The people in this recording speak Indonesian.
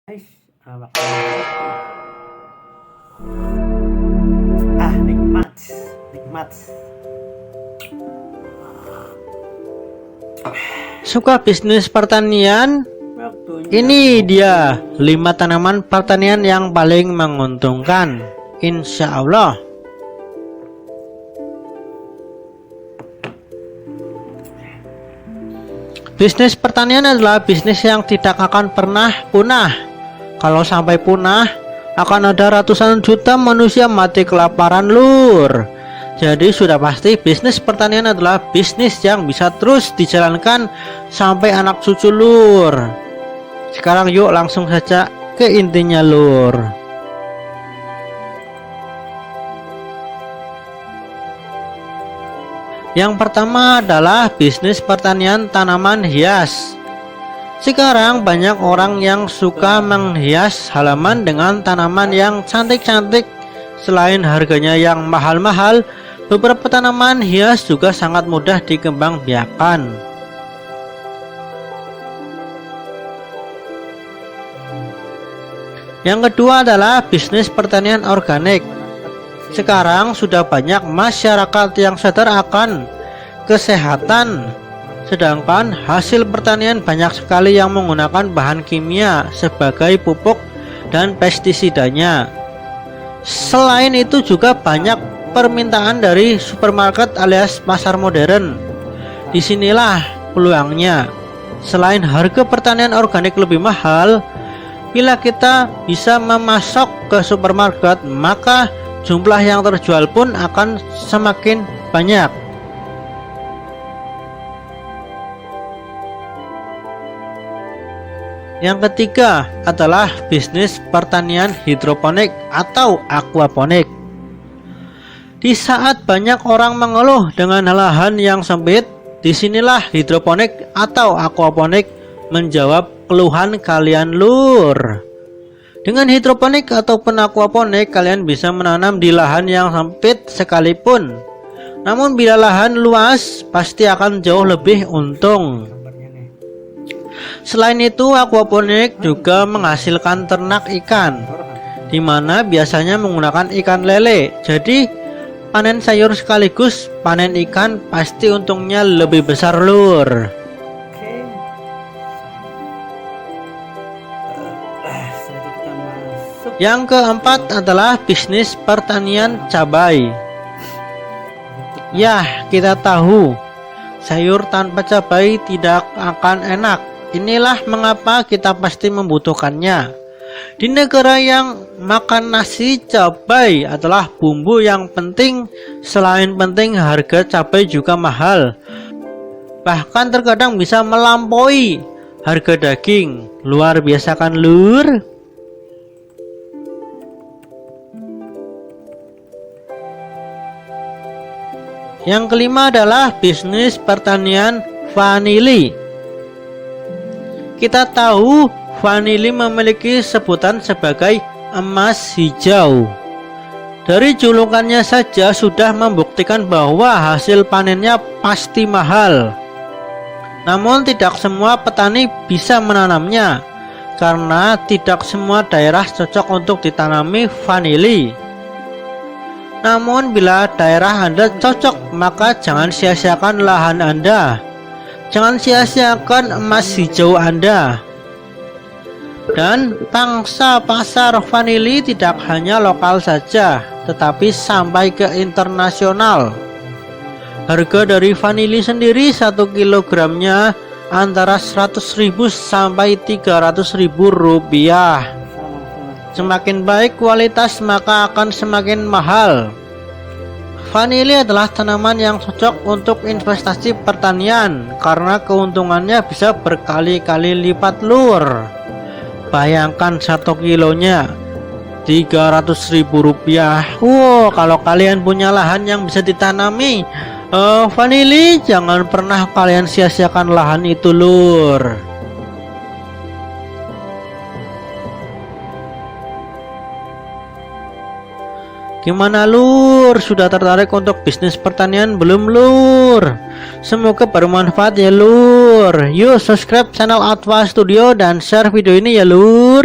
Guys, nikmat, nikmat. Suka bisnis pertanian? Ini dia 5 tanaman pertanian yang paling menguntungkan, insya Allah. Bisnis pertanian adalah bisnis yang tidak akan pernah punah. Kalau sampai punah, akan ada ratusan juta manusia mati kelaparan, lur. Jadi sudah pasti bisnis pertanian adalah bisnis yang bisa terus dijalankan sampai anak cucu, lur. Sekarang yuk langsung saja ke intinya, lur. Yang pertama adalah bisnis pertanian tanaman hias. Sekarang banyak orang yang suka menghias halaman dengan tanaman yang cantik-cantik. Selain harganya yang mahal-mahal, beberapa tanaman hias juga sangat mudah dikembangbiakan. Yang kedua adalah bisnis pertanian organik. Sekarang sudah banyak masyarakat yang sadar akan kesehatan, sedangkan hasil pertanian banyak sekali yang menggunakan bahan kimia sebagai pupuk dan pestisidanya. Selain itu juga banyak permintaan dari supermarket alias pasar modern. Disinilah peluangnya. Selain harga pertanian organik lebih mahal, bila kita bisa memasok ke supermarket, maka jumlah yang terjual pun akan semakin banyak. Yang ketiga adalah bisnis pertanian hidroponik atau aquaponik. Di saat banyak orang mengeluh dengan lahan yang sempit, disinilah hidroponik atau aquaponik menjawab keluhan kalian, lur. Dengan hidroponik ataupun aquaponik, kalian bisa menanam di lahan yang sempit sekalipun. Namun bila lahan luas, pasti akan jauh lebih untung. Selain itu, aquaponik juga menghasilkan ternak ikan, di mana biasanya menggunakan ikan lele. Jadi, panen sayur sekaligus panen ikan pasti untungnya lebih besar, lur. Yang keempat adalah bisnis pertanian cabai. Ya, kita tahu sayur tanpa cabai tidak akan enak. Inilah mengapa kita pasti membutuhkannya. Di negara yang makan nasi, cabai adalah bumbu yang penting. Selain penting, harga cabai juga mahal. Bahkan terkadang bisa melampaui harga daging. Luar biasa kan, lur? Yang kelima adalah bisnis pertanian vanili. Kita tahu vanili memiliki sebutan sebagai emas hijau. Dari julukannya saja sudah membuktikan bahwa hasil panennya pasti mahal. Namun tidak semua petani bisa menanamnya, karena tidak semua daerah cocok untuk ditanami vanili. Namun bila daerah Anda cocok, maka jangan sia-siakan lahan Anda. Jangan sia-siakan emas hijau Anda. Dan pangsa pasar vanili tidak hanya lokal saja, tetapi sampai ke internasional. Harga dari vanili sendiri 1 kilogramnya antara 100.000 sampai 300.000 rupiah. Semakin baik kualitas, maka akan semakin mahal. Vanili adalah tanaman yang cocok untuk investasi pertanian karena keuntungannya bisa berkali-kali lipat, lur. Bayangkan 1 kilonya 300.000 rupiah. Wow, kalau kalian punya lahan yang bisa ditanami vanili, jangan pernah kalian sia-siakan lahan itu, lur. Gimana, lur? Sudah tertarik untuk bisnis pertanian belum, lur? Semoga bermanfaat ya, lur. Yuk subscribe channel Atwa Studio dan share video ini ya, lur.